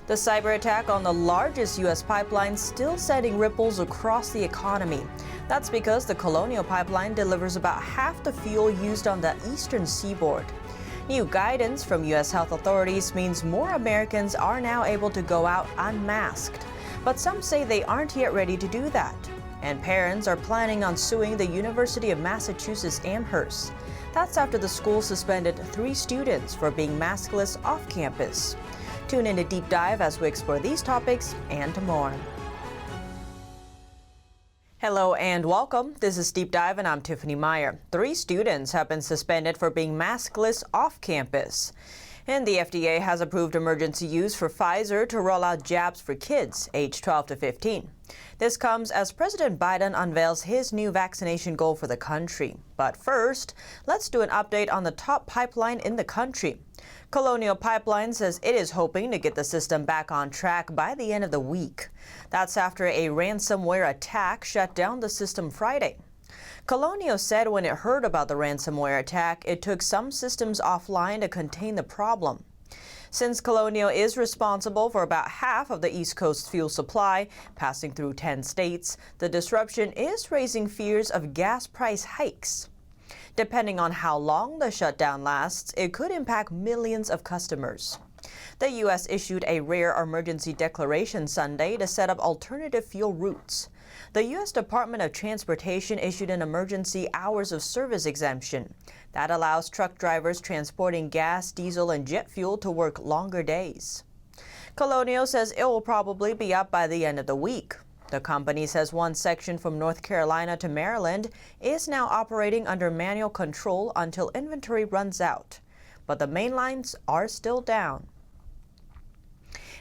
The cyber attack on the largest U.S. pipeline still sending ripples across the economy. That's because the Colonial Pipeline delivers about half the fuel used on the Eastern Seaboard. New guidance from U.S. health authorities means more Americans are now able to go out unmasked. But some say they aren't yet ready to do that. And parents are planning on suing the University of Massachusetts Amherst. That's after the school suspended 3 students for being maskless off campus. Tune in to Deep Dive as we explore these topics and more. Hello and welcome. This is Deep Dive and I'm Tiffany Meier. 3 students have been suspended for being maskless off campus. And the FDA has approved emergency use for Pfizer to roll out jabs for kids aged 12 to 15. This comes as President Biden unveils his new vaccination goal for the country. But first, let's do an update on the top pipeline in the country. Colonial Pipeline says it is hoping to get the system back on track by the end of the week. That's after a ransomware attack shut down the system Friday. Colonial said when it heard about the ransomware attack, it took some systems offline to contain the problem. Since Colonial is responsible for about half of the East Coast fuel supply, passing through 10 states, the disruption is raising fears of gas price hikes. Depending on how long the shutdown lasts, it could impact millions of customers. The U.S. issued a rare emergency declaration Sunday to set up alternative fuel routes. The U.S. Department of Transportation issued an emergency hours of service exemption that allows truck drivers transporting gas, diesel, and jet fuel to work longer days. Colonial says it will probably be up by the end of the week. The company says one section from North Carolina to Maryland is now operating under manual control until inventory runs out, but the main lines are still down.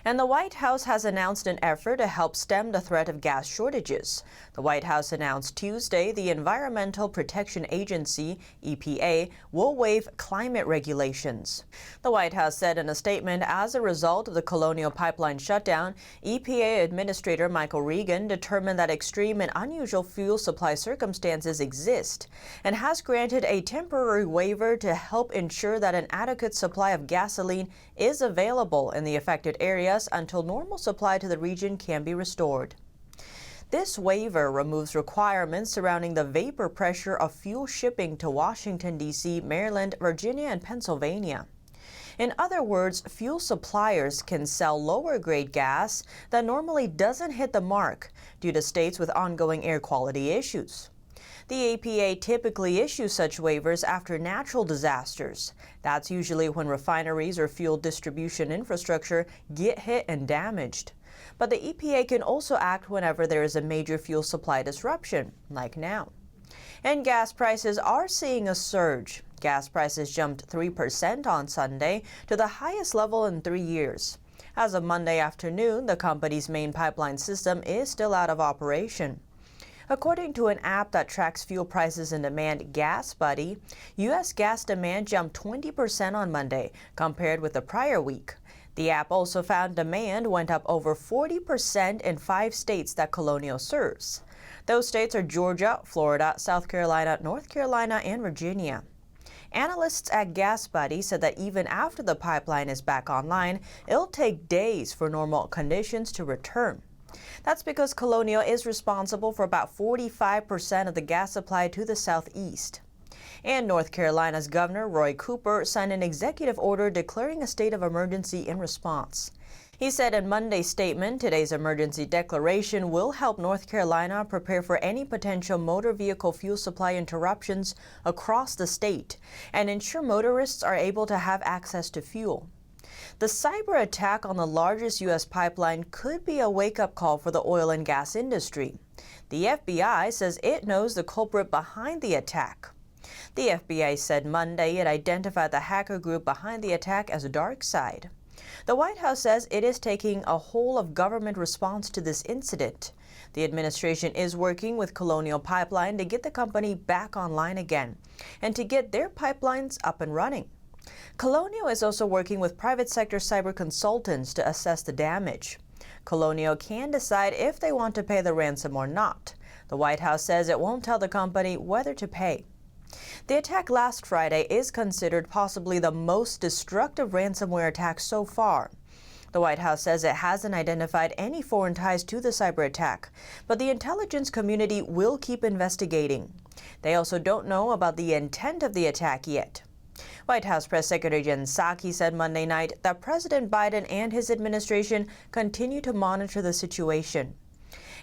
And the White House has announced an effort to help stem the threat of gas shortages. The White House announced Tuesday the Environmental Protection Agency, EPA, will waive climate regulations. The White House said in a statement, as a result of the Colonial Pipeline shutdown, EPA Administrator Michael Regan determined that extreme and unusual fuel supply circumstances exist and has granted a temporary waiver to help ensure that an adequate supply of gasoline is available in the affected area until normal supply to the region can be restored. This waiver removes requirements surrounding the vapor pressure of fuel shipping to Washington, D.C., Maryland, Virginia, and Pennsylvania. In other words, fuel suppliers can sell lower-grade gas that normally doesn't hit the mark due to states with ongoing air quality issues. The EPA typically issues such waivers after natural disasters. That's usually when refineries or fuel distribution infrastructure get hit and damaged. But the EPA can also act whenever there is a major fuel supply disruption, like now. And gas prices are seeing a surge. Gas prices jumped 3% on Sunday to the highest level in 3 years. As of Monday afternoon, the company's main pipeline system is still out of operation. According to an app that tracks fuel prices and demand, Gas Buddy, U.S. gas demand jumped 20% on Monday compared with the prior week. The app also found demand went up over 40% in 5 states that Colonial serves. Those states are Georgia, Florida, South Carolina, North Carolina, and Virginia. Analysts at Gas Buddy said that even after the pipeline is back online, it'll take days for normal conditions to return. That's because Colonial is responsible for about 45% of the gas supply to the southeast. And North Carolina's Governor Roy Cooper signed an executive order declaring a state of emergency in response. He said in Monday's statement, today's emergency declaration will help North Carolina prepare for any potential motor vehicle fuel supply interruptions across the state and ensure motorists are able to have access to fuel. The cyber attack on the largest U.S. pipeline could be a wake-up call for the oil and gas industry. The FBI says it knows the culprit behind the attack. The FBI said Monday it identified the hacker group behind the attack as Darkside. The White House says it is taking a whole-of-government response to this incident. The administration is working with Colonial Pipeline to get the company back online again and to get their pipelines up and running. Colonial is also working with private sector cyber consultants to assess the damage. Colonial can decide if they want to pay the ransom or not. The White House says it won't tell the company whether to pay. The attack last Friday is considered possibly the most destructive ransomware attack so far. The White House says it hasn't identified any foreign ties to the cyber attack, but the intelligence community will keep investigating. They also don't know about the intent of the attack yet. White House Press Secretary Jen Psaki said Monday night that President Biden and his administration continue to monitor the situation.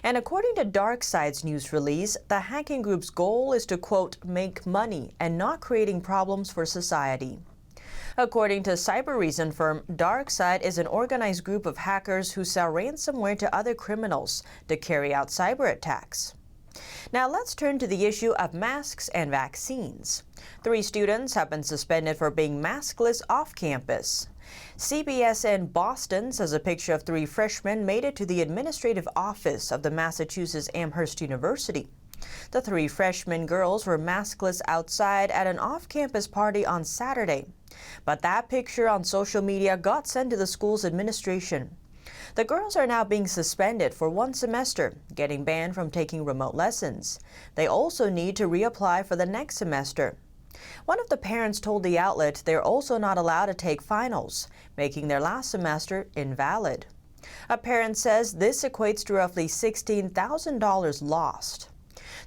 And according to Darkside's news release, the hacking group's goal is to, quote, make money and not creating problems for society. According to cyber reason firm, Darkside is an organized group of hackers who sell ransomware to other criminals to carry out cyber attacks. Now let's turn to the issue of masks and vaccines. 3 students have been suspended for being maskless off campus. CBS in Boston says a picture of 3 freshmen made it to the administrative office of the Massachusetts Amherst University. The 3 freshman girls were maskless outside at an off-campus party on Saturday. But that picture on social media got sent to the school's administration. The girls are now being suspended for 1 semester, getting banned from taking remote lessons. They also need to reapply for the next semester. One of the parents told the outlet they're also not allowed to take finals, making their last semester invalid. A parent says this equates to roughly $16,000 lost.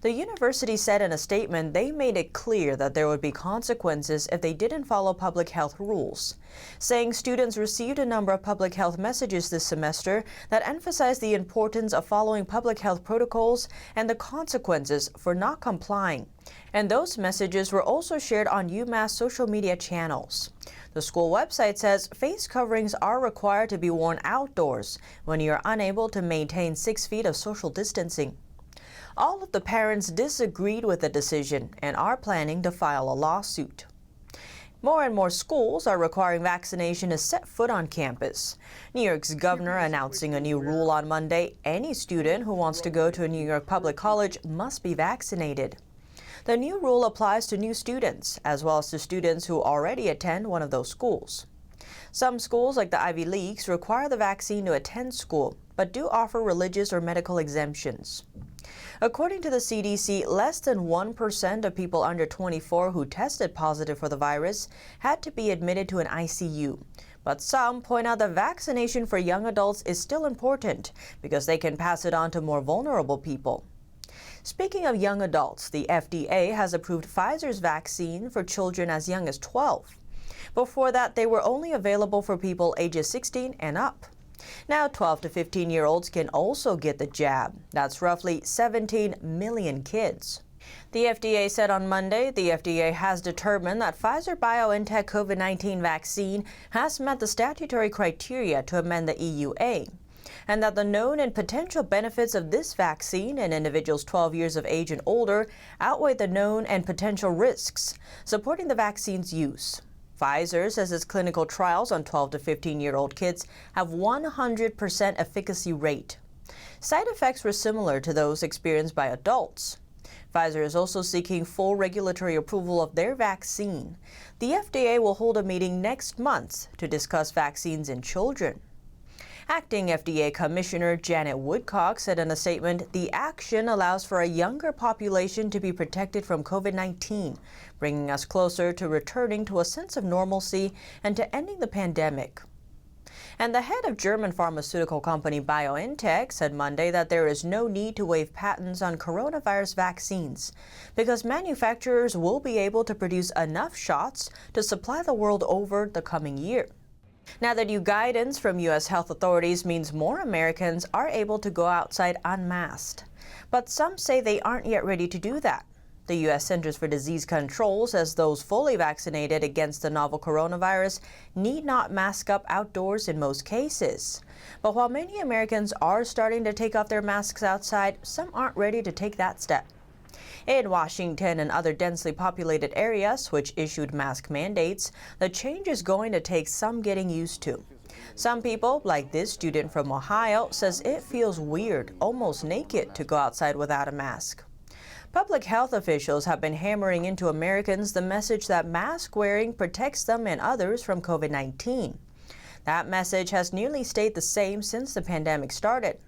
The university said in a statement they made it clear that there would be consequences if they didn't follow public health rules, saying students received a number of public health messages this semester that emphasized the importance of following public health protocols and the consequences for not complying. And those messages were also shared on UMass social media channels. The school website says face coverings are required to be worn outdoors when you are unable to maintain 6 feet of social distancing. All of the parents disagreed with the decision and are planning to file a lawsuit. More and more schools are requiring vaccination to set foot on campus. New York's governor announcing a new rule on Monday: any student who wants to go to a New York public college must be vaccinated. The new rule applies to new students, as well as to students who already attend one of those schools. Some schools, like the Ivy Leagues, require the vaccine to attend school, but do offer religious or medical exemptions. According to the CDC, less than 1% of people under 24 who tested positive for the virus had to be admitted to an ICU. But some point out that vaccination for young adults is still important because they can pass it on to more vulnerable people. Speaking of young adults, the FDA has approved Pfizer's vaccine for children as young as 12. Before that, they were only available for people ages 16 and up. Now 12 to 15-year-olds can also get the jab. That's roughly 17 million kids. The FDA said on Monday the FDA has determined that Pfizer-BioNTech COVID-19 vaccine has met the statutory criteria to amend the EUA, and that the known and potential benefits of this vaccine in individuals 12 years of age and older outweigh the known and potential risks, supporting the vaccine's use. Pfizer says its clinical trials on 12 to 15-year-old kids have 100% efficacy rate. Side effects were similar to those experienced by adults. Pfizer is also seeking full regulatory approval of their vaccine. The FDA will hold a meeting next month to discuss vaccines in children. Acting FDA Commissioner Janet Woodcock said in a statement, the action allows for a younger population to be protected from COVID-19, bringing us closer to returning to a sense of normalcy and to ending the pandemic. And the head of German pharmaceutical company BioNTech said Monday that there is no need to waive patents on coronavirus vaccines because manufacturers will be able to produce enough shots to supply the world over the coming year. Now, the new guidance from U.S. health authorities means more Americans are able to go outside unmasked. But some say they aren't yet ready to do that. The U.S. Centers for Disease Control says those fully vaccinated against the novel coronavirus need not mask up outdoors in most cases. But while many Americans are starting to take off their masks outside, some aren't ready to take that step. In Washington and other densely populated areas which issued mask mandates, the change is going to take some getting used to. Some people, like this student from Ohio, says it feels weird, almost naked, to go outside without a mask. Public health officials have been hammering into Americans the message that mask wearing protects them and others from COVID-19. That message has nearly stayed the same since the pandemic started.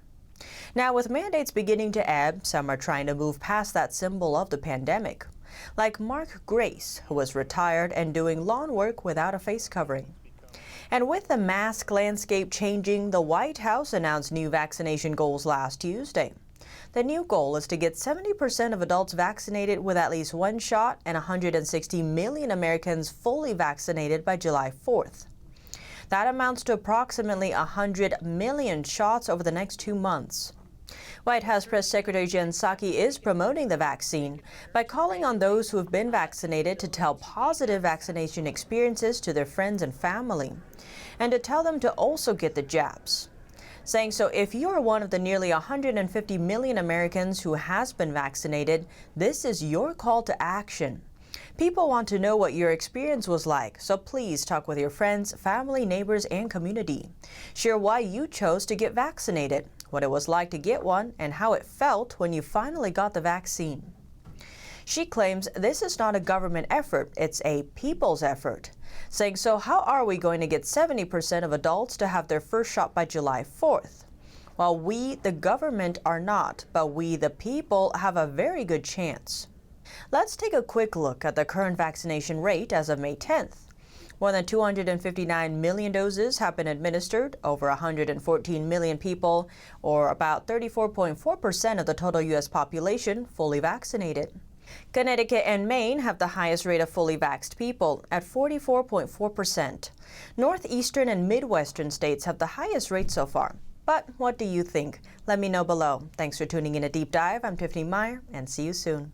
Now, with mandates beginning to ebb, some are trying to move past that symbol of the pandemic, like Mark Grace, who was retired and doing lawn work without a face covering. And with the mask landscape changing, the White House announced new vaccination goals last Tuesday. The new goal is to get 70% of adults vaccinated with at least one shot and 160 million Americans fully vaccinated by July 4th. That amounts to approximately 100 million shots over the next 2 months. White House Press Secretary Jen Psaki is promoting the vaccine by calling on those who have been vaccinated to tell positive vaccination experiences to their friends and family, and to tell them to also get the jabs. Saying so, if you are one of the nearly 150 million Americans who has been vaccinated, this is your call to action. People want to know what your experience was like, so please talk with your friends, family, neighbors, and community. Share why you chose to get vaccinated, what it was like to get one, and how it felt when you finally got the vaccine. She claims this is not a government effort, it's a people's effort. Saying, so how are we going to get 70% of adults to have their first shot by July 4th? Well, we, the government, are not, but we, the people, have a very good chance. Let's take a quick look at the current vaccination rate as of May 10th. More than 259 million doses have been administered, over 114 million people, or about 34.4% of the total U.S. population, fully vaccinated. Connecticut and Maine have the highest rate of fully vaxxed people at 44.4%. Northeastern and Midwestern states have the highest rate so far. But what do you think? Let me know below. Thanks for tuning in to Deep Dive. I'm Tiffany Meier, and see you soon.